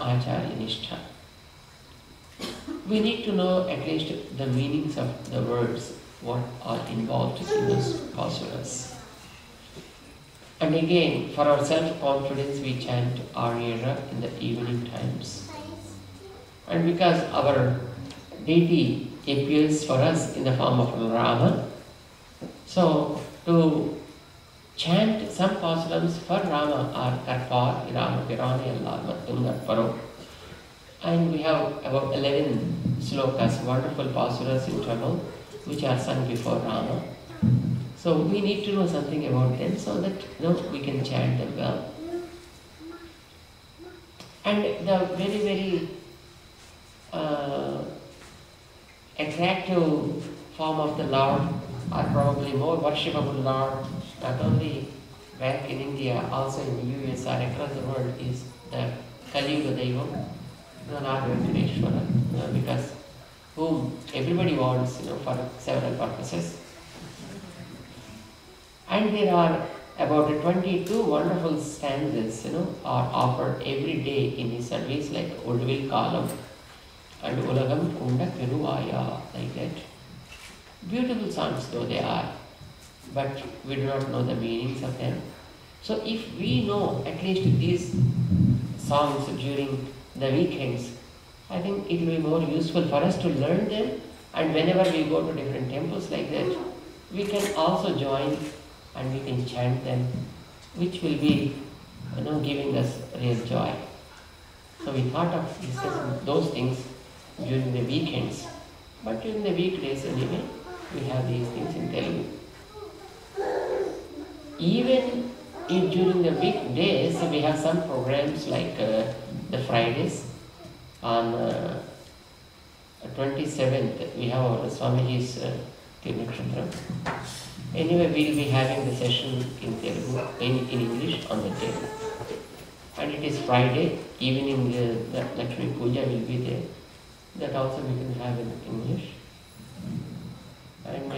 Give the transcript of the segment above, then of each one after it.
Acharya Nishtha. We need to know at least the meanings of the words, what are involved in those pasuras. And again, for our self-confidence, we chant Aryara in the evening times. And because our deity appears for us in the form of Rama, so to chant some pasurams for Rama are Karpar, Rama, Pirani, Allah, Matunga, Paro. And we have about 11 slokas, wonderful pasuras in Tamil, which are sung before Rama. So we need to know something about them so that we can chant them well. And the very, very attractive form of the Lord, or probably more worshipable Lord, not only back in India, also in the US or across the world, is the Kali Yuga Deivam, the Lord Venkateshwara, because whom everybody wants, for several purposes. And there are about 22 wonderful stanzas, are offered every day in his service, like Udvil Kalam and Ulagam Kunda Kiruvaya, like that. Beautiful songs though they are, but we do not know the meanings of them. So if we know at least these songs during the weekends, I think it will be more useful for us to learn them, and whenever we go to different temples like that, we can also join and we can chant them, which will be giving us real joy. So we thought of discussing those things during the weekends, but during the weekdays anyway, we have these things in Telugu. Even during the weekdays, we have some programs like the Fridays. On 27th, we have our Swamiji's Tirunakshatra. Anyway, we will be having the session in Telugu, in English on the day. And it is Friday, evening the Lakshmi Puja will be there. That also we can have in English. And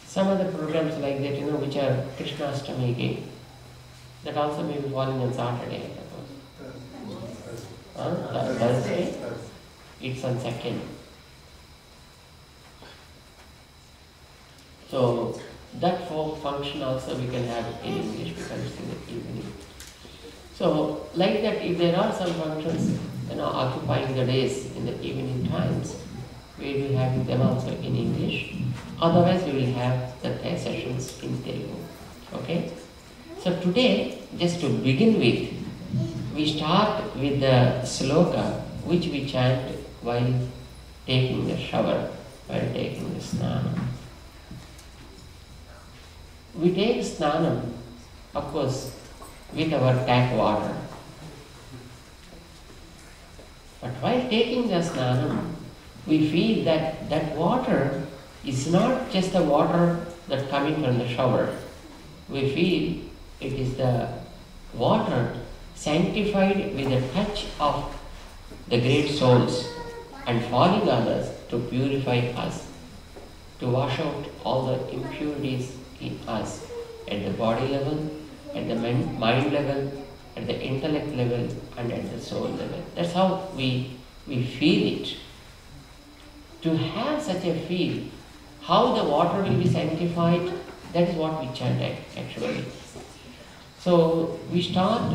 some other programs like that, which are Krishnastami again, that also may be falling on Saturday, I suppose. Thursday? It's on 2nd. So that function also we can have in English because it's in the evening. So like that, if there are some functions occupying the days in the evening times, we will be having them also in English. Otherwise we will have the sessions in Telugu. Okay? So today, just to begin with, we start with the sloka which we chant while taking the shower, while taking the snanam. We take snanam, of course, with our tap water. But while taking the snanam, we feel that that water is not just the water that coming from the shower. We feel it is the water sanctified with the touch of the great souls and falling on us to purify us, to wash out all the impurities in us at the body level, at the mind level, at the intellect level, and at the soul level. That's how we feel it. To have such a feel, how the water will be sanctified, that is what we chant actually. So we start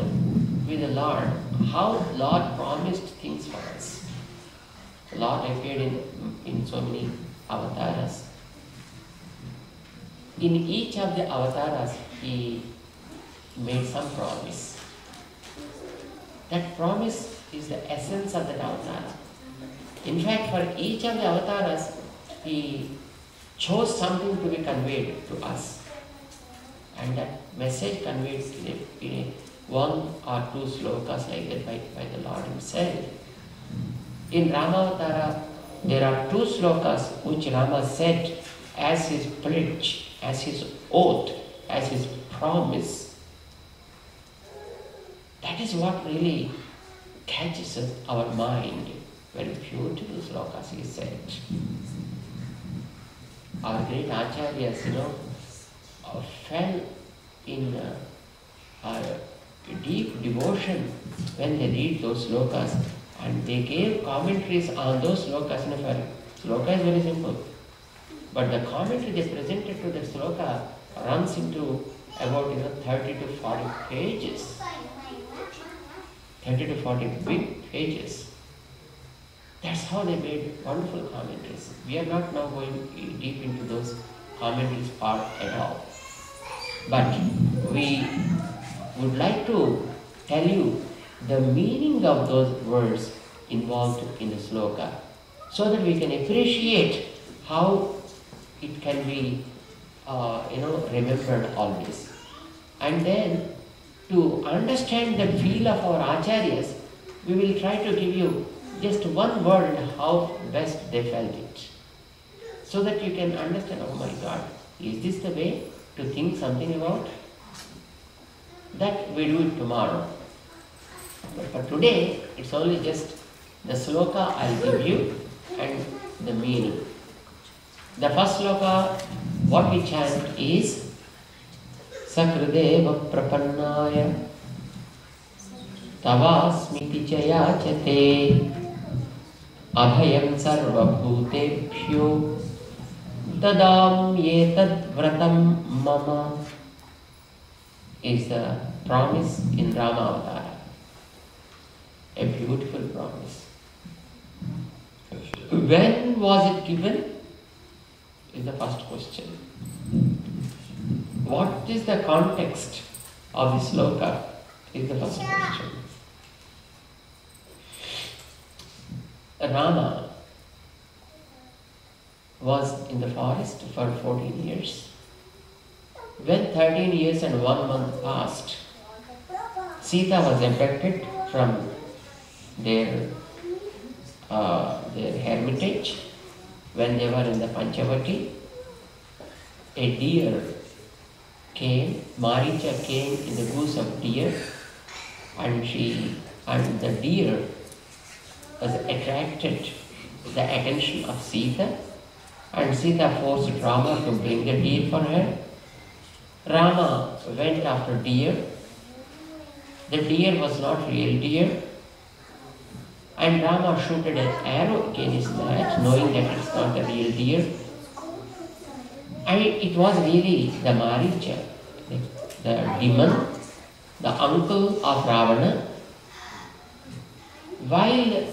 with the Lord, how Lord promised things for us. The Lord appeared in so many avatars. In each of the avatars, He made some promise. That promise is the essence of that avatar. In fact, for each of the avatars, He chose something to be conveyed to us. And that message conveyed in a one or two slokas like that by the Lord Himself. In Ramavatara, there are two slokas which Rama said as his pledge, as his oath, as his promise. That is what really catches our mind. Very beautiful slokas he said. Our great acharyas, fell in deep devotion when they read those slokas, and they gave commentaries on those slokas. Sloka is very simple, but the commentary they presented to the sloka runs into about 30 to 40 pages. 30 to 40 big pages. That's how they made wonderful commentaries. We are not now going deep into those commentaries part at all. But we would like to tell you the meaning of those words involved in the sloka, so that we can appreciate how it can be remembered always. And then to understand the feel of our acharyas, we will try to give you just one word and how best they felt it, so that you can understand, oh my God, is this the way to think something about? That we do it tomorrow. But for today, it's only just the sloka I'll give you and the meaning. The first sloka, what we chant is Sakrideva Prapannaya Tavasmiti Chayachate Abhayam Sarva Bhutebhyo Dadam Yetad Vratam Mama, is the promise in Rama Avtara. A beautiful promise. When was it given? Is the first question. What is the context of the sloka? Is the first question. Rama was in the forest for 14 years. When 13 years and 1 month passed, Sita was abducted from their hermitage. When they were in the Panchavati, a deer came, Maricha came in the goose of deer, and the deer was attracted the attention of Sita, and Sita forced Rama to bring the deer for her. Rama went after deer. The deer was not real deer, and Rama shooted an arrow against that, knowing that it's not a real deer. And it was really the Maricha, the demon, the uncle of Ravana. While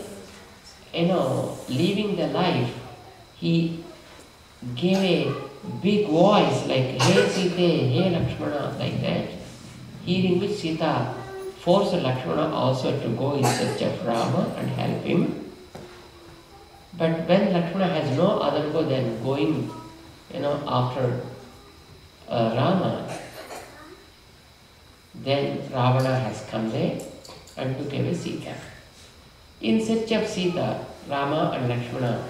leaving the life, he gave a big voice like, "Hey Sita, hey Lakshmana," like that. Hearing which Sita forced Lakshmana also to go in search of Rama and help him. But when Lakshmana has no other goal than going, after Rama, then Ravana has come there and took away Sita. In search of Sita, Rama and Lakshmana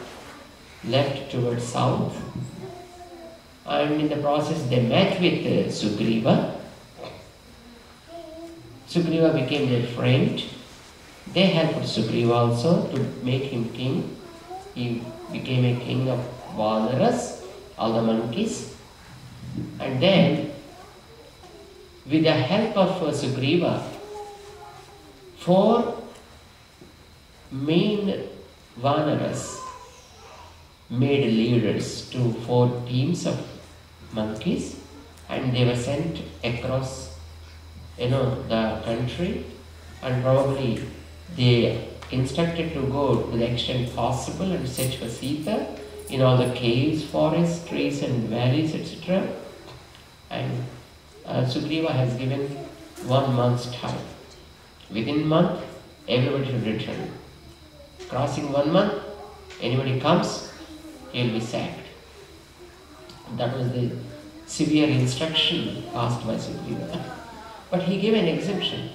left towards south, and in the process they met with Sugriva. Sugriva became their friend. They helped Sugriva also to make him king. He became a king of Vanaras, all the monkeys. And then, with the help of Sugriva, 4 main Vanaras made leaders to 4 teams of monkeys, and they were sent across the country, and probably they instructed to go to the extent possible and search for Sita in all the caves, forests, trees and valleys, etc. And Sugriva has given 1 month's time. Within a month, everybody should return. Crossing 1 month, anybody comes, he will be sacked. That was the severe instruction passed by Sugriva. But he gave an exemption.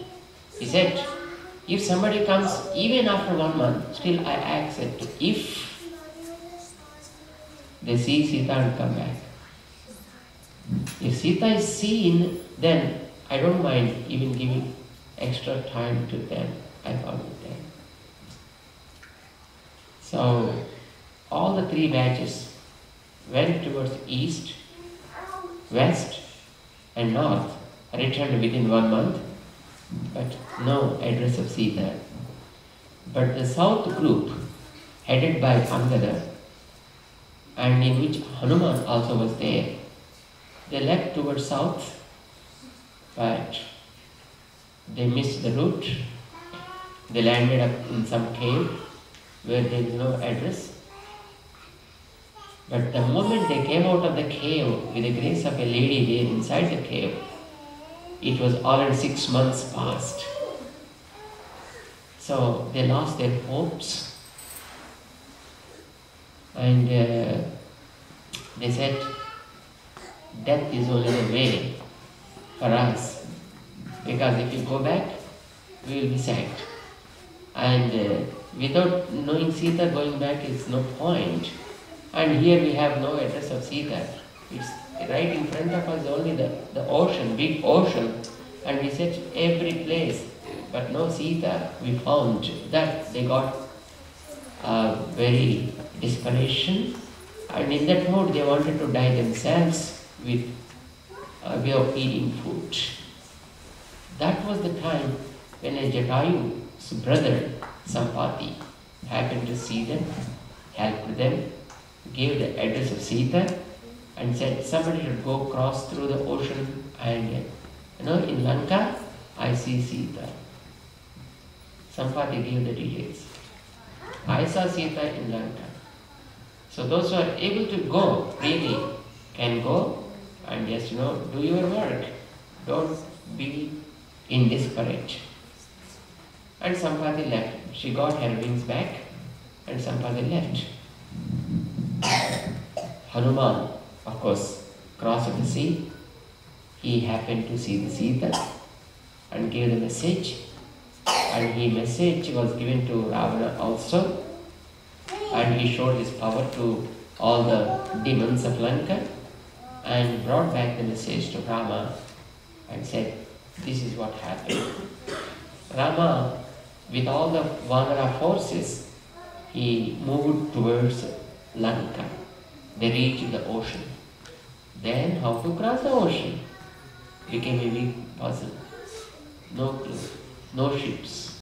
He said, if somebody comes even after 1 month, still I accept if they see Sita and come back. If Sita is seen, then I don't mind even giving extra time to them. I found it there. So all the 3 batches went towards east, west and north, returned within 1 month. but no address of Sita. But the south group, headed by Angada, and in which Hanuman also was there, they left towards south, but they missed the route. They landed up in some cave where there is no address. But the moment they came out of the cave with the grace of a lady there inside the cave, it was already 6 months past. So they lost their hopes, and they said, death is only the way for us, because if you go back, we will be sacked. And without knowing Sita, going back is no point. And here we have no address of Sita. It's right in front of us only the ocean, big ocean. And we searched every place, but no Sita we found. That they got very desperation. And in that mode they wanted to die themselves with a way of eating food. That was the time when a Jatayu's brother, Sampati, happened to see them, helped them, gave the address of Sita, and said somebody should go cross through the ocean, and in Lanka I see Sita. Sampati gave the details. I saw Sita in Lanka. So those who are able to go really can go and just do your work. Don't be indisparate. And Sampati left. She got her wings back and Sampati left. Hanuman, of course, crossed the sea. He happened to see the Sita and gave the message. And his message was given to Ravana also. And he showed his power to all the demons of Lanka and brought back the message to Rama and said, this is what happened. Rama, with all the Vanara forces, he moved towards Lanka. They reached the ocean. Then how to cross the ocean became a big puzzle. No clue, no ships.